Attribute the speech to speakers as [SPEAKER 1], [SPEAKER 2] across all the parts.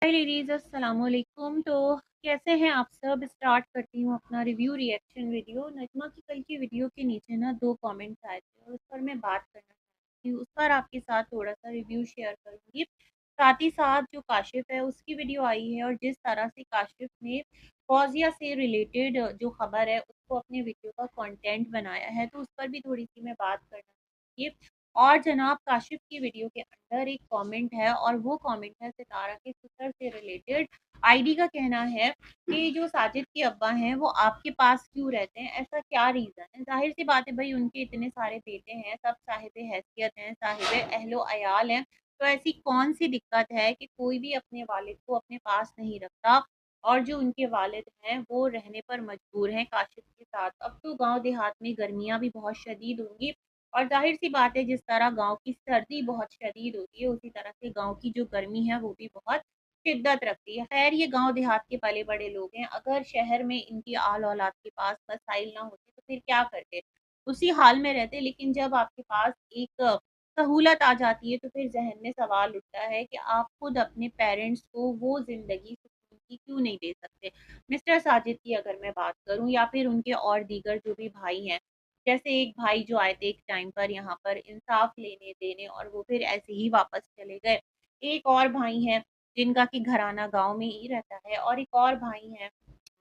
[SPEAKER 1] हाय ladies, अस्सलाम वालेकुम। तो कैसे हैं आप सब? स्टार्ट करती हूँ अपना रिव्यू रिएक्शन वीडियो। नजमा की कल की वीडियो के नीचे ना 2 कमेंट्स आए थे और उस पर मैं बात करना चाहती हूँ। उस पर आपके साथ थोड़ा-सा रिव्यू शेयर करूँगी। साथ ही साथ जो काशिफ़ है उसकी वीडियो आई है और जिस तरह से काशिफ़ ने फ़ौज़िया से रिलेटेड जो ख़बर है उसको अपने वीडियो का कंटेंट बनाया है, तो उस पर भी थोड़ी-सी मैं बात करना चाहूँगी। और जनाब काशिफ़ की वीडियो के अंदर एक कमेंट है और वो कमेंट है सितारा के ससुर से रिलेटेड। आईडी का कहना है कि जो साजिद के अब्बा हैं वो आपके पास क्यों रहते हैं? ऐसा क्या रीज़न है? ज़ाहिर-सी बात है भई उनके इतने सारे बेटे हैं, सब साहिब हैसियत हैं, साहिब अहलो-अयाल हैं, तो ऐसी कौन-सी दिक्कत है कि कोई भी अपने वालिद को अपने पास नहीं रखता और जो उनके वालिद हैं वो रहने पर मजबूर हैं काशिफ़ के साथ। अब तो गाँव देहात में गर्मियाँ भी बहुत शदीद होंगी और ज़ाहिर-सी बात है जिस तरह गाँव की सर्दी बहुत शदीद होती है, उसी तरह से गाँव की जो गर्मी है वो भी बहुत शिद्दत रखती है। ख़ैर ये गाँव देहात के पले-बड़े लोग हैं, अगर शहर में इनकी आल-औलाद के पास वसाइल ना होते तो फिर क्या करते? उसी हाल में रहते, लेकिन जब आपके पास एक सहूलत आ जाती है तो फिर ज़हन में सवाल उठता है कि आप खुद अपने पेरेंट्स को वो ज़िंदगी सुकून की क्यों नहीं दे सकते? मिस्टर साजिद की अगर मैं बात करूँ या फिर उनके और दीगर जो भी भाई हैं, जैसे एक भाई जो आए थे एक टाइम पर यहाँ पर इंसाफ लेने देने और वो फिर ऐसे ही वापस चले गए। एक और भाई हैं जिनका कि घराना गाँव में ही रहता है और एक और भाई हैं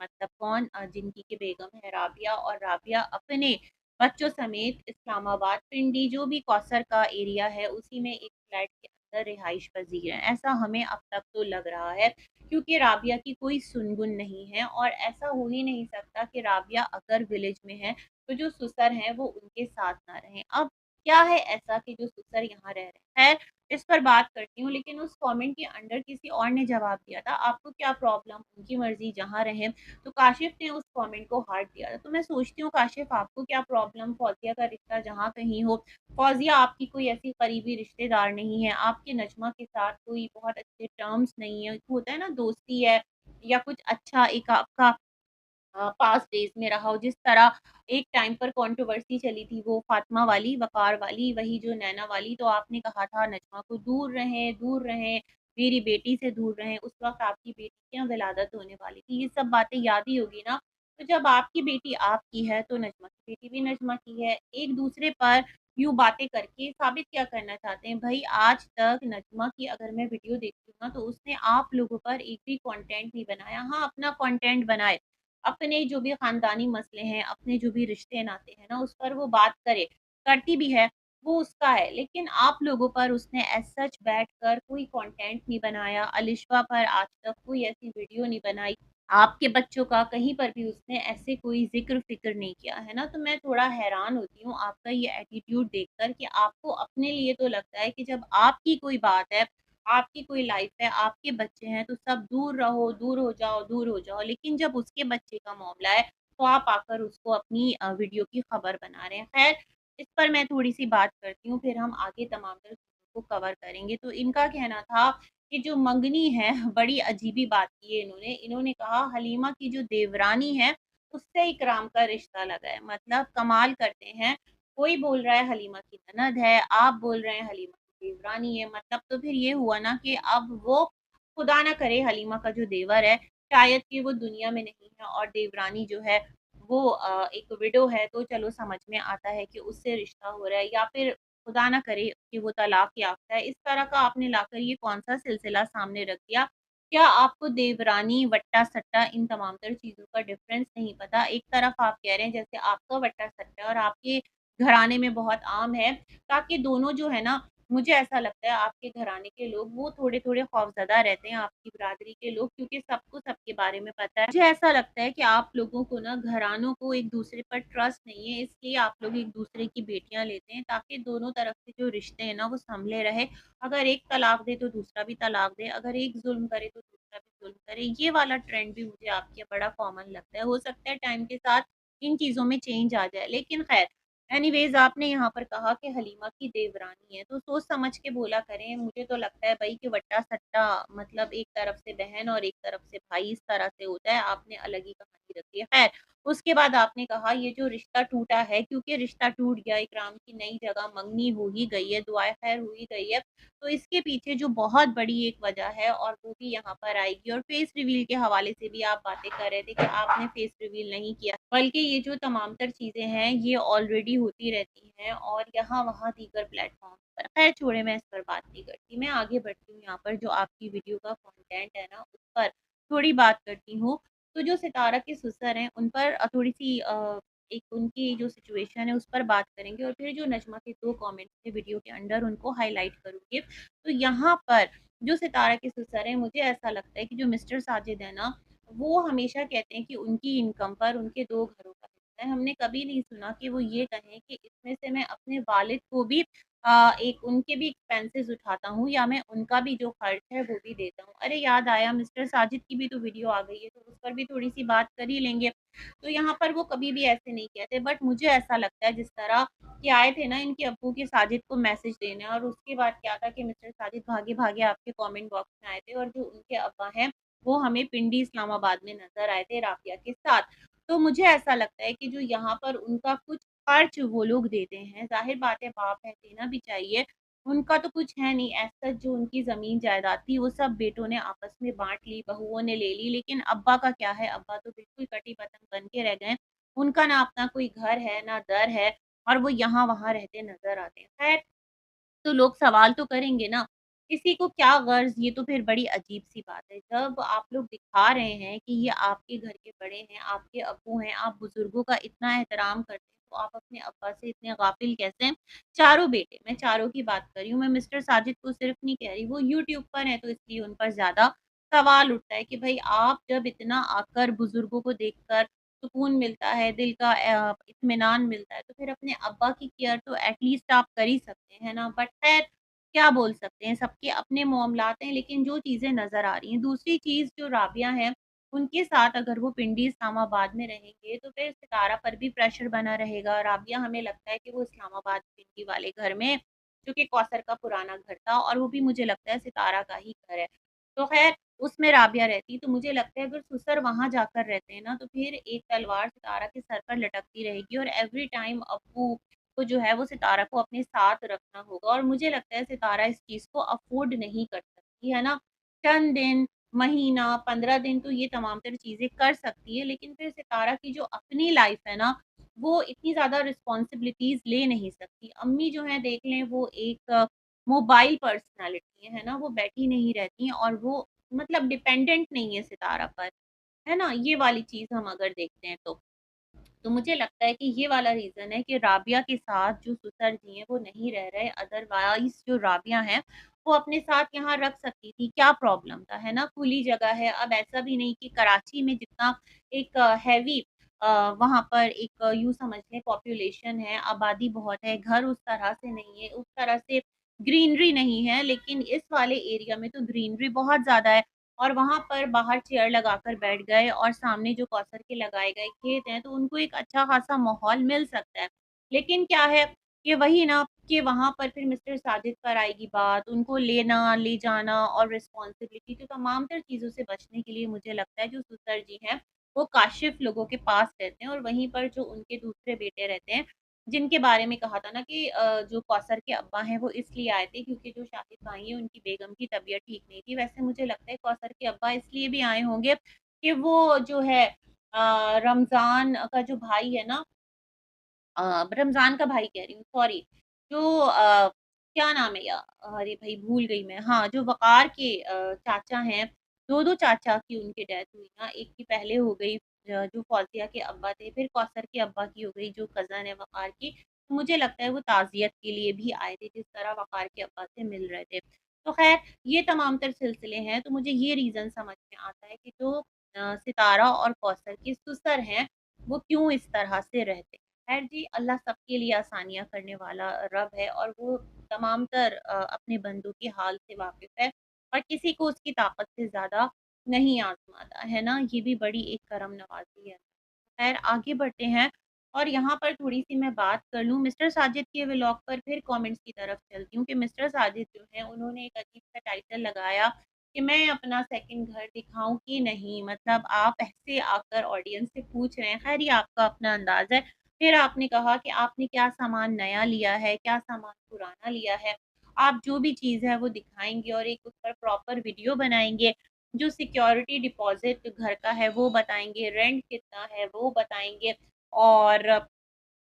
[SPEAKER 1] मतलब कौन जिनकी कि बेगम है राबिया और राबिया अपने बच्चों समेत इस्लामाबाद पिंडी जो भी कौसर का एरिया है उसी में एक फ्लैट के अंदर रिहाइश पज़ीर हैं। ऐसा हमें अब तक तो लग रहा है क्योंकि राबिया की कोई सुन-गुन नहीं है और ऐसा हो ही नहीं सकता कि राबिया अगर विलेज में है तो जो सुसर हैं वो उनके साथ ना रहें। अब क्या है ऐसा कि जो सुसर यहाँ रह रहे हैं? खैर इस पर बात करती हूँ, लेकिन उस कमेंट के अंडर किसी और ने जवाब दिया था, आपको क्या प्रॉब्लम? उनकी मर्ज़ी जहाँ रहें। तो काशिफ़ ने उस कमेंट को हार्ट दिया था। तो मैं सोचती हूँ काशिफ़ आपको क्या प्रॉब्लम? फ़ौज़िया का रिश्ता जहाँ कहीं हो, फ़ौज़िया आपकी कोई ऐसी करीबी रिश्तेदार नहीं है, आपके नजमा के साथ कोई बहुत अच्छे टर्म्स नहीं है। होता है ना दोस्ती है या कुछ अच्छा एक आपका पास्ट डेज़ में रहा हो, जिस तरह एक टाइम पर कंट्रोवर्सी चली थी वो फ़ातिमा वाली, वक़ार वाली, वही जो नैना वाली, तो आपने कहा था नजमा को दूर रहें, मेरी बेटी से दूर रहें। उस वक़्त आपकी बेटी की यहाँ विलादत होने वाली थी। ये सब बातें याद ही होगी ना? तो जब आपकी बेटी आपकी है, तो नजमा की बेटी भी नजमा की है। एक-दूसरे पर यूँ बातें करके साबित क्या करना चाहते हैं? भई आज तक नजमा की अगर मैं वीडियो देखती हूँ ना, तो उसने आप लोगों पर एक भी कंटेंट नहीं बनाया। हाँ, अपना कंटेंट बनाए। अपने जो भी ख़ानदानी मसले हैं, अपने जो भी रिश्ते-नाते हैं ना, उस पर वो बात करे, करती भी है, वो उसका है। लेकिन आप लोगों पर उसने एज़ सच बैठकर कोई कंटेंट नहीं बनाया, अलिशबा पर आज तक कोई ऐसी वीडियो नहीं बनाई। आपके बच्चों का कहीं पर भी उसने ऐसे कोई ज़िक्र-फ़िक्र नहीं किया, है ना? तो मैं थोड़ा हैरान होती हूँ आपका ये एटीट्यूड देखकर कि आपको अपने लिए तो लगता है कि जब आपकी कोई बात है, आपकी कोई लाइफ़ है, आपके बच्चे हैं, तो सब दूर रहो, दूर हो जाओ, दूर हो जाओ। लेकिन जब उसके बच्चे का मामला है, तो आप आकर उसको अपनी वीडियो की खबर बना रहे हैं। ख़ैर, इस पर मैं थोड़ी-सी बात करती हूँ, फिर हम आगे तमाम तर चीज़ों को कवर करेंगे। तो इनका कहना था कि जो मंगनी है, बड़ी अजीब-ही बात की है इन्होंने। इन्होंने कहा हलीमा की जो देवरानी है, उससे इकराम का रिश्ता लगा है। मतलब कमाल करते हैं। कोई बोल रहा है हलीमा की ननद है, आप बोल रहे हैं हलीमा की देवरानी है। मतलब तो फिर ये हुआ ना कि अब वो खुदा ना करे हलीमा का जो देवर है, शायद कि वो दुनिया में नहीं है और देवरानी जो है वो एक विडो है, तो चलो समझ में आता है कि उससे रिश्ता हो रहा है या फिर खुदा ना करे कि वो तलाक याफ़्ता है। इस तरह का आपने लाकर ये कौन-सा सिलसिला सामने रख दिया? क्या आपको देवरानी, वट्टा-सट्टा इन तमाम तर चीज़ों का डिफ़रेंस नहीं पता? एक तरफ आप कह रहे हैं जैसे आपका वट्टा-सट्टा और आपके घराने में बहुत आम है, ताकि दोनों जो है ना, मुझे ऐसा लगता है आपके घराने के लोग वो थोड़े-थोड़े खौफ़ज़दा रहते हैं, आपकी बिरादरी के लोग, क्योंकि सबको सबके बारे में पता है। मुझे ऐसा लगता है कि आप लोगों को ना घरानों को एक-दूसरे पर ट्रस्ट नहीं है, इसलिए आप लोग एक-दूसरे की बेटियाँ लेते हैं ताकि दोनों तरफ से जो रिश्ते हैं ना वो सँभले रहे। अगर एक तलाक दे तो दूसरा भी तलाक दे, अगर एक ज़ुल्म करे तो दूसरा भी ज़ुल्म करे। ये वाला ट्रेंड भी मुझे आपके यहाँ बड़ा कॉमन लगता है। हो सकता है टाइम के साथ इन चीज़ों में चेंज आ जाए, लेकिन ख़ैर एनीवेज़ आपने यहाँ पर कहा कि हलीमा की देवरानी है, तो सोच समझ के बोला करें। मुझे तो लगता है भई कि वट्टा-सट्टा मतलब एक तरफ से बहन और एक तरफ से भाई, इस तरह से होता है, आपने अलग ही कहानी रखी है। ख़ैर, उसके बाद आपने कहा ये जो रिश्ता टूटा है, क्योंकि रिश्ता टूट गया, इकराम की नई जगह मंगनी हो ही गई है, दुआए खैर हो ही गई है, तो इसके पीछे जो बहुत बड़ी एक वजह है और वो भी यहाँ पर आएगी। और फेस रिवील के हवाले से भी आप बातें कर रहे थे कि आपने फेस रिवील नहीं किया, बल्कि ये जो तमाम तर चीज़ें हैं ये ऑलरेडी होती रहती हैं और यहाँ-वहाँ दीगर प्लेटफ़ॉर्म पर। ख़ैर छोड़ें, मैं इस पर बात नहीं करती। मैं आगे बढ़ती हूँ, यहाँ पर जो आपकी वीडियो का कंटेंट है ना, उस पर थोड़ी बात करती हूँ। तो जो सितारा के सुसर हैं, उन पर थोड़ी-सी एक उनकी जो सिचुएशन है, उस पर बात करेंगे और फिर जो नज़्मा के 2 कमेंट्स थे वीडियो के अंदर, उनको हाइलाइट करूँगी। तो यहाँ पर जो सितारा के सुसर हैं, मुझे ऐसा लगता है कि जो मिस्टर साजिद है ना, वो हमेशा कहते हैं कि उनकी इनकम पर उनके 2 घरों का हिस्सा है। हमने कभी नहीं सुना कि वो ये कहें कि इसमें से मैं अपने वालिद को भी एक उनके भी एक्सपेंसेस उठाता हूँ या मैं उनका भी जो खर्च है वो भी देता हूँ। अरे याद आया, मिस्टर साजिद की भी तो वीडियो आ गई है, तो उस पर भी थोड़ी-सी बात कर ही लेंगे। तो यहाँ पर वो कभी भी ऐसे नहीं कहते, बट मुझे ऐसा लगता है जिस तरह कि आए थे ना इनके अब्बू के साजिद को मैसेज देने, और उसके बाद क्या था कि मिस्टर साजिद भागे-भागे आपके कमेंट बॉक्स में आए थे और जो उनके अब्बा हैं, वो हमें पिंडी इस्लामाबाद में नज़र आए थे राफ़िया के साथ। तो मुझे ऐसा लगता है कि जो यहाँ पर उनका कुछ खर्च वो लोग देते हैं, ज़ाहिर बात है बाप है, देना भी चाहिए। उनका तो कुछ है नहीं, एज़ सच जो उनकी ज़मीन जायदाद थी वो सब बेटों ने आपस में बाँट ली, बहुओं ने ले ली, लेकिन अब्बा का क्या है, अब्बा तो बिल्कुल कटी-पतंग बन के रह गए। उनका ना अपना कोई घर है, ना दर है और वो यहाँ-वहाँ रहते नज़र आते हैं। खैर, तो लोग सवाल तो करेंगे ना, किसी को क्या गर्ज़, ये तो फिर बड़ी अजीब-सी बात है। जब आप लोग दिखा रहे हैं कि ये आपके घर के बड़े हैं, आपके अब्बू हैं, आप बुज़ुर्गों का इतना एहतराम करते हैं, तो आप अपने अब्बा से इतने गाफ़िल कैसे हैं? चारों बेटे, मैं चारों की बात कर रही हूँ, मैं मिस्टर साजिद को सिर्फ़ नहीं कह रही, वो यूट्यूब पर हैं तो इसलिए उन पर ज़्यादा सवाल उठता है कि भई आप जब इतना आकर बुज़ुर्गों को देखकर सुकून मिलता है, दिल का इत्मीनान मिलता है, तो फिर अपने अब्बा की केयर तो एट लीस्ट आप कर ही सकते हैं ना। बट ख़ैर, क्या बोल सकते हैं, सबके अपने मामलात हैं, लेकिन जो चीज़ें नज़र आ रही हैं। दूसरी चीज़ जो राबिया हैं, उनके साथ अगर वो पिंडी इस्लामाबाद में रहेंगे, तो फिर सितारा पर भी प्रेशर बना रहेगा। राबिया हमें लगता है कि वो इस्लामाबाद पिंडी वाले घर में, जो कि कौसर का पुराना घर था और वो भी मुझे लगता है सितारा का ही घर है। तो ख़ैर उसमें राबिया रहती, तो मुझे लगता है अगर सुसर वहाँ जाकर रहते हैं ना, तो फिर एक तलवार सितारा के सर पर लटकती रहेगी और एवरी टाइम अप्पू को जो है वो सितारा को अपने साथ रखना होगा और मुझे लगता है सितारा इस चीज़ को अफ़ोर्ड नहीं कर सकती, है ना? चंद दिन, महीना, 15 दिन तो ये तमाम तर चीज़ें कर सकती है, लेकिन फिर सितारा की जो अपनी लाइफ़ है ना, वो इतनी ज़्यादा रिस्पॉन्सिबिलिटीज़ ले नहीं सकती। अम्मी जो हैं देख लें, वो एक मोबाइल पर्सनैलिटी है ना? वो बैठी नहीं रहती हैं और वो मतलब डिपेंडेंट नहीं है सितारा पर, है ना? ये वाली चीज़ हम अगर देखते हैं तो। तो मुझे लगता है कि ये वाला रीज़न है कि राबिया के साथ जो सुसर जी हैं वो नहीं रह रहे, अदरवाइज़ जो राबिया हैं, वो अपने साथ यहाँ रख सकती थी, क्या प्रॉब्लम था, है ना? खुली जगह है, अब ऐसा भी नहीं कि कराची में जितना एक हैवी वहाँ पर एक यूँ समझ लें पॉपुलेशन है, आबादी बहुत है, घर उस तरह से नहीं है, उस तरह से ग्रीनरी नहीं है, लेकिन इस वाले एरिया में तो ग्रीनरी बहुत ज़्यादा है। और वहाँ पर बाहर चेयर लगाकर बैठ गए और सामने जो कौसर के लगाए गए खेत हैं, तो उनको एक अच्छा-खासा माहौल मिल सकता है। लेकिन क्या है कि वही ना कि वहाँ पर फिर मिस्टर साजिद पर आएगी बात, उनको लेना, ले जाना और रिस्पॉन्सिबिलिटी, तो तमाम तर चीज़ों से बचने के लिए मुझे लगता है जो सुसर जी हैं, वो काशिफ़ लोगों के पास रहते हैं और वहीं पर जो उनके दूसरे बेटे रहते हैं, जिनके बारे में कहा था ना कि जो कौसर के अब्बा हैं वो इसलिए आए थे क्योंकि जो शाहिद भाई हैं उनकी बेगम की तबीयत ठीक नहीं थी। वैसे मुझे लगता है कौसर के अब्बा इसलिए भी आए होंगे कि वो जो है रमज़ान का जो भाई है ना, रमज़ान का भाई कह रही हूँ, सॉरी, जो क्या नाम है अरे भई भूल गई मैं। हाँ, जो वक़ार के चाचा हैं, 2-2 चाचा की उनकी डेथ हुई ना, एक की पहले हो गई जो फौज़िया के अब्बा थे, फिर कौसर के अब्बा की हो गई जो कज़न है वक़ार की। तो मुझे लगता है वो ताज़ियत के लिए भी आए थे, जिस तरह वक़ार के अब्बा से मिल रहे थे। तो ख़ैर ये तमाम तर सिलसिले हैं, तो मुझे ये रीज़न समझ में आता है कि जो सितारा और कौसर के ससुर हैं, वो क्यों इस तरह से रहते हैं। खैर जी, अल्लाह सबके लिए आसानियाँ करने वाला रब है और वो तमाम तर अपने बंदों के हाल से वाकिफ़ है और किसी को उसकी ताकत से ज़्यादा नहीं आज़माता, है ना? ये भी बड़ी एक करम नवाज़ी है। खैर आगे बढ़ते हैं और यहाँ पर थोड़ी-सी मैं बात कर लूँ मिस्टर साजिद के व्लॉग पर, फिर कमेंट्स की तरफ चलती हूँ कि मिस्टर साजिद जो हैं उन्होंने एक अजीब-सा टाइटल लगाया कि मैं अपना सेकंड घर दिखाऊँ कि नहीं? मतलब आप ऐसे आकर ऑडियंस से पूछ रहे हैं, ख़ैर ये आपका अपना अंदाज़ है। फिर आपने कहा कि आपने क्या सामान नया लिया है, क्या सामान पुराना लिया है। आप जो भी चीज़ है वो दिखाएँगे और एक उस पर प्रॉपर वीडियो बनाएँगे। जो सिक्योरिटी डिपॉज़िट घर का है वो बताएँगे, रेंट कितना है वो बताएँगे और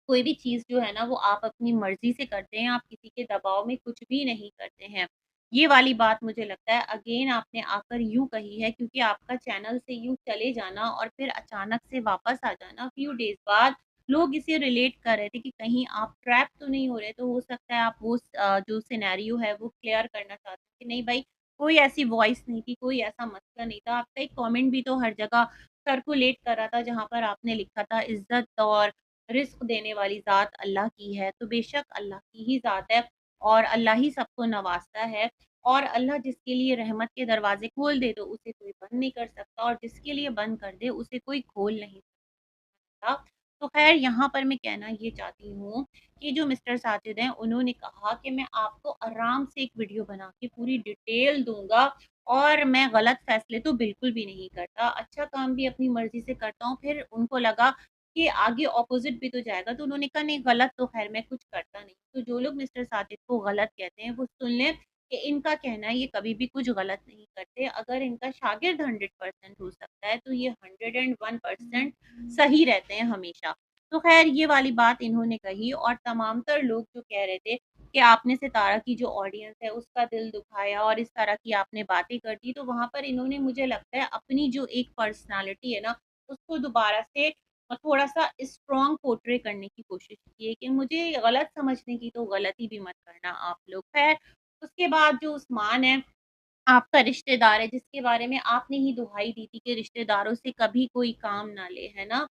[SPEAKER 1] कोई भी चीज़ जो है ना वो आप अपनी मर्ज़ी से करते हैं, आप किसी के दबाव में कुछ भी नहीं करते हैं। ये वाली बात मुझे लगता है अगेन आपने आकर यूँ कही है क्योंकि आपका चैनल से यूँ चले जाना और फिर अचानक से वापस आ जाना फ्यू डेज़ बाद, लोग इसे रिलेट कर रहे थे कि कहीं आप ट्रैप तो नहीं हो रहे, तो हो सकता है आप वो जो सिनेरियो है वो क्लियर करना चाहते हैं कि नहीं भाई, कोई ऐसी वॉइस नहीं थी, कोई ऐसा मसला नहीं था। आपका एक कमेंट भी तो हर जगह सर्कुलेट कर रहा था जहाँ पर आपने लिखा था इज़्ज़त और रिज़्क देने वाली ज़ात अल्लाह की है, तो बेशक अल्लाह की ही ज़ात है और अल्लाह ही सबको नवाज़ता है और अल्लाह जिसके लिए रहमत के दरवाज़े खोल दे, तो उसे कोई बंद नहीं कर सकता और जिसके लिए बंद कर दे, उसे कोई खोल नहीं था। तो ख़ैर यहाँ पर मैं कहना ये चाहती हूँ कि जो मिस्टर साजिद हैं, उन्होंने कहा कि मैं आपको आराम से एक वीडियो बना के पूरी डिटेल दूँगा और मैं गलत फ़ैसले तो बिल्कुल भी नहीं करता। अच्छा काम भी अपनी मर्ज़ी से करता हूँ। फिर उनको लगा कि आगे ऑपोज़िट भी तो जाएगा, तो उन्होंने कहा नहीं गलत तो ख़ैर मैं कुछ करता नहीं। तो जो लोग मिस्टर साजिद को गलत कहते हैं, वो सुन लें कि इनका कहना है ये कभी भी कुछ गलत नहीं करते। अगर इनका शागिर्द 100% हो सकता है, तो ये 101% सही रहते हैं हमेशा। तो ख़ैर ये वाली बात इन्होंने कही और तमाम तर लोग जो कह रहे थे कि आपने सितारा की जो ऑडियंस है उसका दिल दुखाया और इस तरह की आपने बातें कर दी, तो वहाँ पर इन्होंने मुझे लगता है अपनी जो एक पर्सनैलिटी है ना, उसको दोबारा से थोड़ा-सा स्ट्रॉन्ग पोर्ट्रे करने की कोशिश की है कि मुझे गलत समझने की तो गलती भी मत करना आप लोग। ख़ैर उसके बाद जो उस्मान है आपका रिश्तेदार है जिसके बारे में आपने ही दुहाई दी थी कि रिश्तेदारों से कभी कोई काम ना ले, है ना?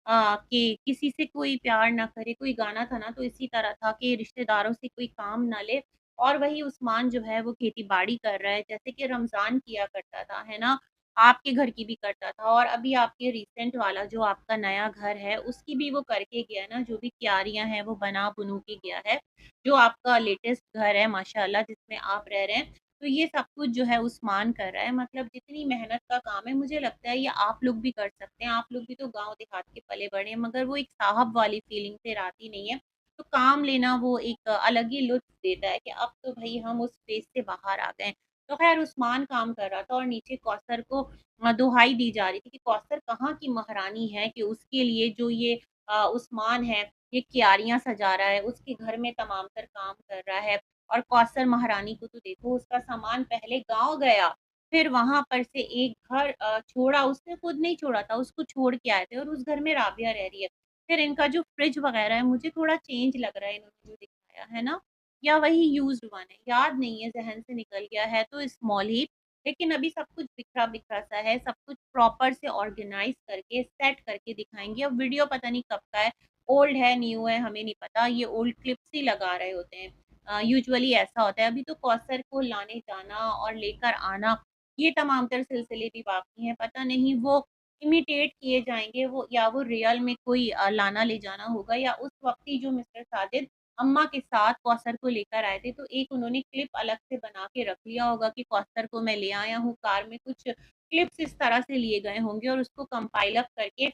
[SPEAKER 1] कि किसी से कोई प्यार ना करे, कोई गाना था ना तो इसी तरह था कि रिश्तेदारों से कोई काम ना ले और वही उस्मान जो है वो खेती-बाड़ी कर रहा है, जैसे कि रमज़ान किया करता था, है ना? आपके घर की भी करता था और अभी आपके रिसेंट वाला जो आपका नया घर है, उसकी भी वो करके गया ना, जो भी क्यारियाँ हैं वो बना-बुनू के गया है। जो आपका लेटेस्ट घर है माशाअल्लाह जिसमें आप रह रहे हैं, तो ये सब कुछ जो है उस्मान कर रहा है मतलब जितनी मेहनत का काम है मुझे लगता है ये आप लोग भी कर सकते हैं। आप लोग भी तो गाँव देहात के पले-बड़े हैं मगर वो एक साहब वाली फीलिंग फिर आती नहीं है। तो काम लेना वो एक अलग ही लुत्फ़ देता है कि अब तो भई हम उस फ़ेज़ से बाहर आ गए हैं। तो ख़ैर उस्मान काम कर रहा था और नीचे कौसर को दुहाई दी जा रही थी कि कौसर कहाँ की महारानी है कि उसके लिए जो ये उस्मान है, ये क्यारियाँ सजा रहा है, उसके घर में तमाम तर काम कर रहा है। और कौसर महारानी को तो देखो उसका सामान पहले गाँव गया, फिर वहाँ पर से एक घर छोड़ा उसने खुद नहीं छोड़ा था, उसको छोड़ के आए थे और उस घर में राबिया रह रही है। फिर इनका जो फ्रिज वग़ैरह है मुझे थोड़ा चेंज लग रहा है इन्होंने जो दिखाया, है ना? या वही यूज़्ड वन है, याद नहीं है ज़हन से निकल गया है तो स्मॉल ही, लेकिन अभी सब कुछ बिखरा-बिखरा सा है, सब कुछ प्रॉपर से ऑर्गेनाइज़ करके, सेट करके दिखाएँगे। अब वीडियो पता नहीं कब का है, ओल्ड है, न्यू है, हमें नहीं पता, ये ओल्ड क्लिप्स ही लगा रहे होते हैं। यूजुअली ऐसा होता है। अभी तो कौसर को लाने जाना और लेकर आना, ये तमाम तर सिलसिले भी बाकी हैं। पता नहीं वो इमिटेट किए जाएँगे वो या वो रियल में कोई लाना ले जाना होगा या उस वक़्त ही जो मिस्टर साजिद अम्मा के साथ कौसर को लेकर आए थे, तो एक उन्होंने क्लिप अलग से बना के रख लिया होगा कि कौसर को मैं ले आया हूँ। कार में कुछ क्लिप्स इस तरह से लिए गए होंगे और उसको कंपाइल अप करके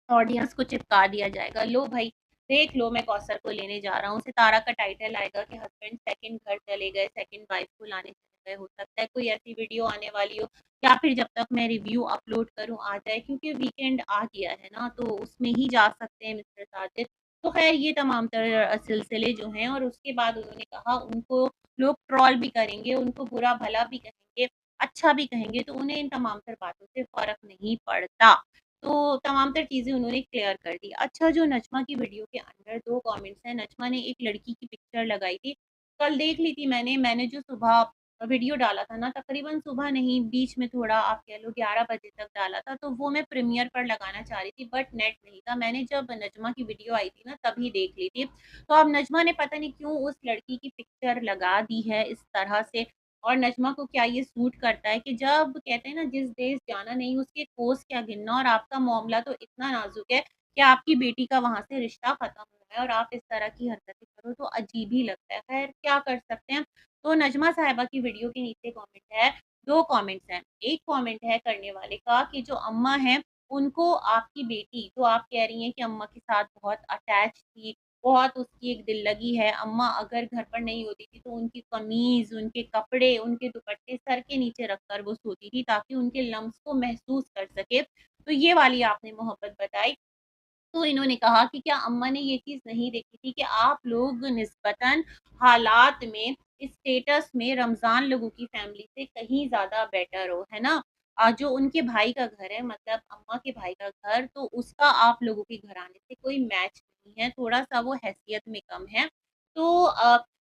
[SPEAKER 1] ऑडियंस को चिपका दिया जाएगा, लो भाई देख लो मैं कौसर को लेने जा रहा हूँ, सितारा का टाइटल आएगा कि हस्बैंड सेकंड घर चले गए, सेकंड वाइफ को लाने चले गए, हो सकता है कोई ऐसी वीडियो आने वाली हो या फिर जब तक मैं रिव्यू अपलोड करूँ आ जाए क्योंकि वीकेंड आ गया है ना, तो उसमें ही जा सकते हैं मिस्टर साजिद। तो ख़ैर ये तमाम तर सिलसिले जो हैं और उसके बाद उन्होंने कहा उनको लोग ट्रोल भी करेंगे, उनको बुरा-भला भी कहेंगे, अच्छा भी कहेंगे, तो उन्हें इन तमाम तर बातों से फ़र्क नहीं पड़ता। तो तमाम तर चीज़ें उन्होंने क्लियर कर दी। अच्छा जो नज़्मा की वीडियो के अंदर 2 कमेंट्स हैं, नज़्मा ने एक लड़की की पिक्चर लगाई थी। कल देख ली थी मैंने जो सुबह वीडियो डाला था ना, तकरीबन सुबह नहीं बीच में थोड़ा आप कह लो 11 बजे तक डाला था, तो वो मैं प्रीमियर पर लगाना चाह रही थी बट नेट नहीं था। मैंने जब नज़्मा की वीडियो आई थी ना तभी देख ली थी। तो अब नज़्मा ने पता नहीं क्यों उस लड़की की पिक्चर लगा दी है इस तरह से और नज़्मा को क्या ये सूट करता है कि जब कहते हैं ना जिस देश जाना नहीं उसके कोस क्या गिनना और आपका मामला तो इतना नाज़ुक है कि आपकी बेटी का वहाँ से रिश्ता ख़त्म हुआ है और आप इस तरह की हरकतें करो तो अजीब ही लगता है। ख़ैर क्या कर सकते हैं। तो नज़्मा साहिबा की वीडियो के नीचे कमेंट है 2 कमेंट्स हैं। एक कमेंट है करने वाले का कि जो अम्मा हैं, उनको आपकी बेटी जो आप कह रही हैं कि अम्मा के साथ बहुत अटैच थी, बहुत उसकी एक दिल लगी है, अम्मा अगर घर पर नहीं होती थी तो उनकी कमीज़, उनके कपड़े, उनके दुपट्टे सर के नीचे रखकर वो सोती थी ताकि उनके लम्स को महसूस कर सके। तो ये वाली आपने मोहब्बत बताई। तो इन्होंने कहा कि क्या अम्मा ने ये चीज़ नहीं देखी थी कि आप लोग निस्बतन हालात में, स्टेटस में रमज़ान लोगों की फैमिली से कहीं ज़्यादा बेटर हो, है ना? जो उनके भाई का घर है मतलब अम्मा के भाई का घर, तो उसका आप लोगों के घराने से कोई मैच नहीं है, थोड़ा-सा वो हैसियत में कम है। तो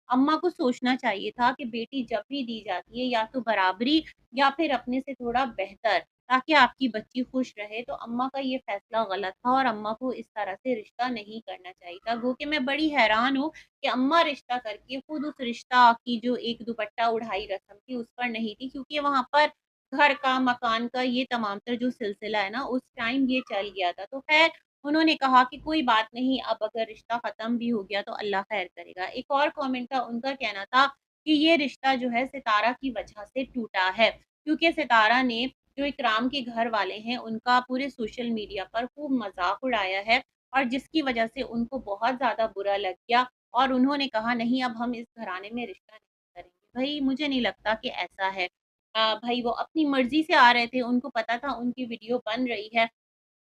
[SPEAKER 1] अम्मा को सोचना चाहिए था कि बेटी जब भी दी जाती है या तो बराबरी या फिर अपने से थोड़ा बेहतर, ताकि आपकी बच्ची खुश रहे, तो अम्मा का ये फ़ैसला गलत था और अम्मा को इस तरह से रिश्ता नहीं करना चाहिए था। गो कि मैं बड़ी हैरान हूँ कि अम्मा रिश्ता करके खुद उस रिश्ता की जो एक दुपट्टा उढ़ाई रस्म थी, उस पर नहीं थी क्योंकि वहाँ पर घर का, मकान का ये तमाम तर जो सिलसिला है ना, उस टाइम ये चल गया था। तो ख़ैर उन्होंने कहा कि कोई बात नहीं, अब अगर रिश्ता ख़त्म भी हो गया तो अल्लाह ख़ैर करेगा। एक और कमेंट था, उनका कहना था कि ये रिश्ता जो है सितारा की वजह से टूटा है, क्योंकि सितारा ने जो इकराम के घर वाले हैं, उनका पूरे सोशल मीडिया पर खूब मज़ाक उड़ाया है और जिसकी वजह से उनको बहुत ज़्यादा बुरा लग गया और उन्होंने कहा नहीं अब हम इस घराने में रिश्ता नहीं करेंगे। भई मुझे नहीं लगता कि ऐसा है। भई वो अपनी मर्ज़ी से आ रहे थे, उनको पता था उनकी वीडियो बन रही है,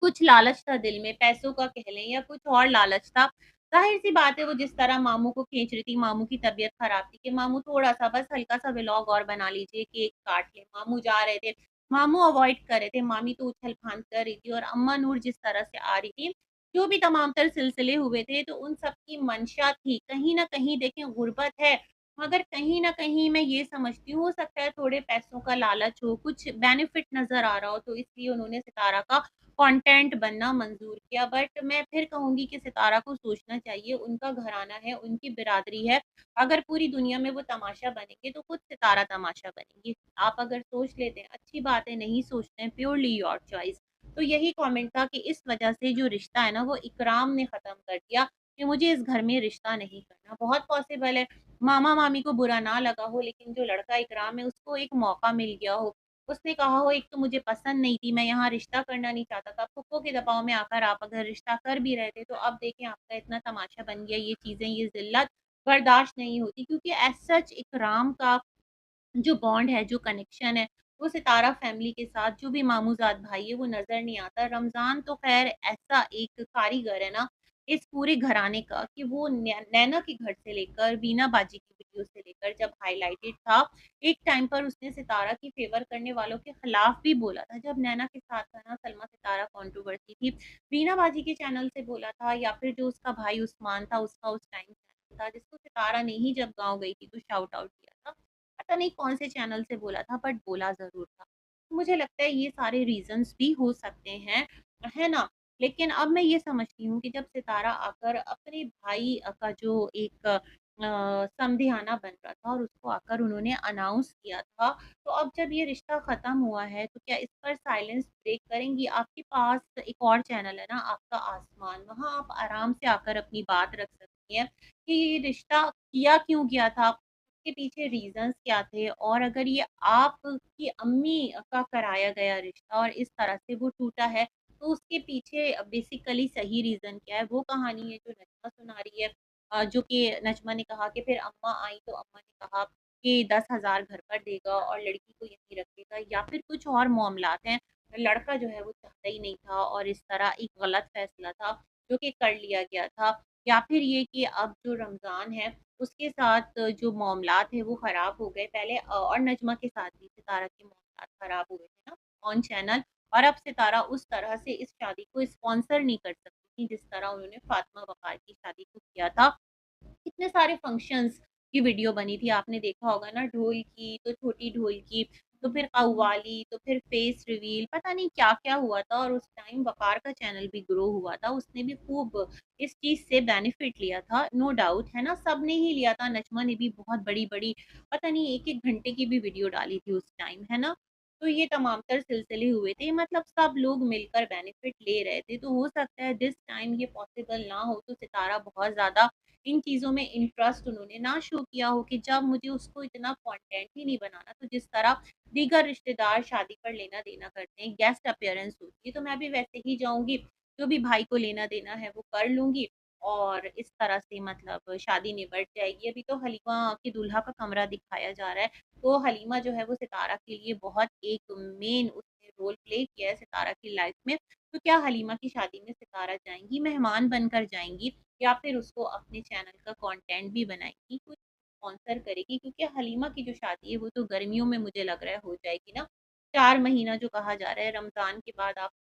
[SPEAKER 1] कुछ लालच था दिल में, पैसों का कह लें या कुछ और लालच था। ज़ाहिर-सी बात है वो जिस तरह मामू को खींच रही थी, मामू की तबीयत ख़राब थी कि मामू थोड़ा-सा बस हल्का-सा व्लॉग और बना लीजिए, केक काट लें। मामू जा रहे थे, मामू अवॉइड कर रहे थे, मामी तो उछल-फांद कर रही थी और अम्मा नूर जिस तरह से आ रही थी, जो भी तमाम तर सिलसिले हुए थे, तो उन सब की मंशा थी। कहीं न कहीं देखें गुर्बत है, मगर कहीं न कहीं मैं ये समझती हूँ, हो सकता है थोड़े पैसों का लालच हो, कुछ बेनिफिट नज़र आ रहा हो, तो इसलिए उन्होंने सितारा का कंटेंट बनना मंज़ूर किया। बट मैं फिर कहूँगी कि सितारा को सोचना चाहिए, उनका घराना है, उनकी बिरादरी है। अगर पूरी दुनिया में वो तमाशा बनेंगे, तो खुद सितारा तमाशा बनेंगी। आप अगर सोच लेते हैं, अच्छी बात है, नहीं सोचते हैं, प्योरली योर चॉइस। तो यही कमेंट था कि इस वजह से जो रिश्ता है ना, वो इकराम ने ख़त्म कर दिया कि मुझे इस घर में रिश्ता नहीं करना। बहुत पॉसिबल है, मामा-मामी को बुरा ना लगा हो, लेकिन जो लड़का इकराम है, उसको एक मौका मिल गया हो। उसने कहा हो एक तो मुझे पसंद नहीं थी, मैं यहाँ रिश्ता करना नहीं चाहता था, फूफो के दबाव में आकर आप अगर रिश्ता कर भी रहे थे, तो अब देखें आपका इतना तमाशा बन गया, ये चीज़ें, ये ज़िल्लत बर्दाश्त नहीं होती क्योंकि एज़ सच इकराम का जो बॉन्ड है, जो कनेक्शन है, वो सितारा फैमिली के साथ जो भी मामूज़ाद भाई है, वो नज़र नहीं आता। रमज़ान तो ख़ैर ऐसा एक कारीगर है ना, इस पूरे घराने का कि वो नैना के घर से लेकर बीना बाजी की वीडियो से लेकर जब हाइलाइटेड था, एक टाइम पर उसने सितारा की फ़ेवर करने वालों के खिलाफ भी बोला था। जब नैना के साथ था ना सलमा सितारा कंट्रोवर्सी थी, बीना बाजी के चैनल से बोला था या फिर जो उसका भाई उस्मान था, उसका उस टाइम चैनल था, जिसको सितारा ने ही जब गाँव गई थी तो शाउट आउट किया था। पता नहीं कौन से चैनल से बोला था बट बोला ज़रूर था। मुझे लगता है ये सारे रीज़न्स भी हो सकते हैं, है ना? लेकिन अब मैं ये समझती हूँ कि जब सितारा आकर अपने भाई का जो एक समधियाना बन रहा था और उसको आकर उन्होंने अनाउंस किया था, तो अब जब ये रिश्ता ख़त्म हुआ है, तो क्या इस पर साइलेंस ब्रेक करेंगी? आपके पास एक और चैनल है ना, आपका आसमान, वहाँ आप आराम से आकर अपनी बात रख सकती हैं कि ये रिश्ता किया क्यों गया था? के पीछे रीज़न्स क्या थे? और अगर ये आपकी अम्मी का कराया गया रिश्ता और इस तरह से वो टूटा है, तो उसके पीछे बेसिकली सही रीज़न क्या है? वो कहानी है जो नज़मा सुना रही है। जो कि नज़मा ने कहा कि फिर अम्मा आई तो अम्मा ने कहा कि 10,000 घर पर देगा और लड़की को यहीं रखेगा या फिर कुछ और मामलात हैं। लड़का जो है वो चाहता ही नहीं था और इस तरह एक गलत फ़ैसला था, जो कि कर लिया गया था। या फिर ये कि अब जो रमज़ान है उसके साथ जो मामलात हैं वो ख़राब हो गए पहले और नज़्मा के साथ भी सितारा के मामलात ख़राब हुए थे ना ऑन चैनल और अब सितारा उस तरह से इस शादी को स्पॉन्सर नहीं कर सकती थी जिस तरह उन्होंने फ़ातिमा वक़ार की शादी को किया था। कितने सारे फंक्शंस की वीडियो बनी थी, आपने देखा होगा ना ढोल की, तो छोटी ढोल की, तो फिर कव्वाली, तो फिर फेस रिवील, पता नहीं क्या-क्या हुआ था और उस टाइम वक़ार का चैनल भी ग्रो हुआ था, उसने भी खूब इस चीज़ से बेनिफिट लिया था, नो डाउट, है ना? सबने ही लिया था, नज़्मा ने भी बहुत बड़ी-बड़ी पता नहीं 1-1 घंटे की भी वीडियो डाली थी उस टाइम, है ना? तो ये तमाम तर सिलसिले हुए थे, मतलब सब लोग मिलकर बेनिफिट ले रहे थे, तो हो सकता है दिस टाइम ये पॉसिबल ना हो, तो सितारा बहुत ज़्यादा इन चीज़ों में इंटरेस्ट उन्होंने ना शो किया हो कि जब मुझे उसको इतना कंटेंट ही नहीं बनाना, तो जिस तरह दीगर रिश्तेदार शादी पर लेना-देना करते हैं, गेस्ट अपीयरेंस होती है, तो मैं भी वैसे ही जाऊँगी, जो भी भाई को लेना-देना है वो कर लूँगी और इस तरह से मतलब शादी निपट जाएगी। अभी तो हलीमा के दूल्हा का कमरा दिखाया जा रहा है, तो हलीमा जो है वो सितारा के लिए बहुत एक मेन उसने रोल प्ले किया है सितारा की लाइफ़ में। तो क्या हलीमा की शादी में सितारा जाएँगी, मेहमान बनकर जाएँगी या फिर उसको अपने चैनल का कंटेंट भी बनाएँगी, कुछ स्पॉन्सर करेगी? क्योंकि हलीमा की जो शादी है वो तो गर्मियों में मुझे लग रहा है हो जाएगी ना। 4 महीना जो कहा जा रहा है रमज़ान के बाद आप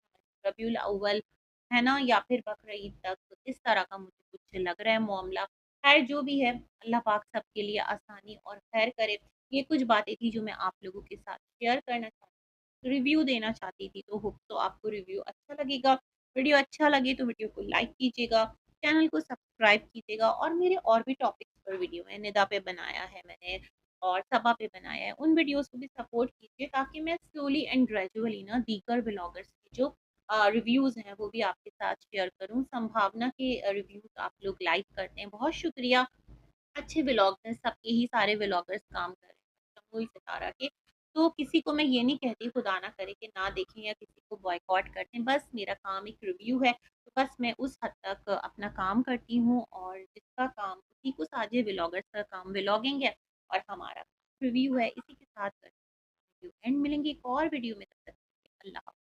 [SPEAKER 1] रबीउल अव्वल, है ना? या फिर बकरीद तक, तो इस तरह का मुझे कुछ लग रहा है मामला। ख़ैर जो भी है, अल्लाह पाक सबके लिए आसानी और खैर करे। ये कुछ बातें थी जो मैं आप लोगों के साथ शेयर करना चाहती, रिव्यू देना चाहती थी, तो होप तो आपको रिव्यू अच्छा लगेगा। वीडियो अच्छा लगे तो वीडियो को लाइक कीजिएगा, चैनल को सब्सक्राइब कीजिएगा और मेरे और भी टॉपिक्स पर वीडियो है, निदा पे बनाया है मैंने और सबा पे बनाया है, उन वीडियोज़ को भी सपोर्ट कीजिए ताकि मैं स्लोली एंड ग्रेजुअली ना दीगर व्लॉगर्स की जो रिव्यूज़ हैं वो भी आपके साथ शेयर करूँ। संभावना के रिव्यूज़ आप लोग लाइक करते हैं, बहुत शुक्रिया। अच्छे व्लॉग्स हैं, सबके ही सारे व्लॉगर्स काम कर रहे हैं, शम्मी सितारा के। तो किसी को मैं ये नहीं कहती खुदा ना करे कि ना देखें या किसी को बॉयकॉट करते हैं, बस मेरा काम एक रिव्यू है, तो बस मैं उस हद तक अपना काम करती हूँ और जिसका काम उसी को साझे व्लॉगर्स का काम व्लॉगिंग है और हमारा रिव्यू है। इसी के साथ करती हूँ एंड मिलेंगे एक और वीडियो में, तब तक के लिए अल्लाह हाफ़िज़।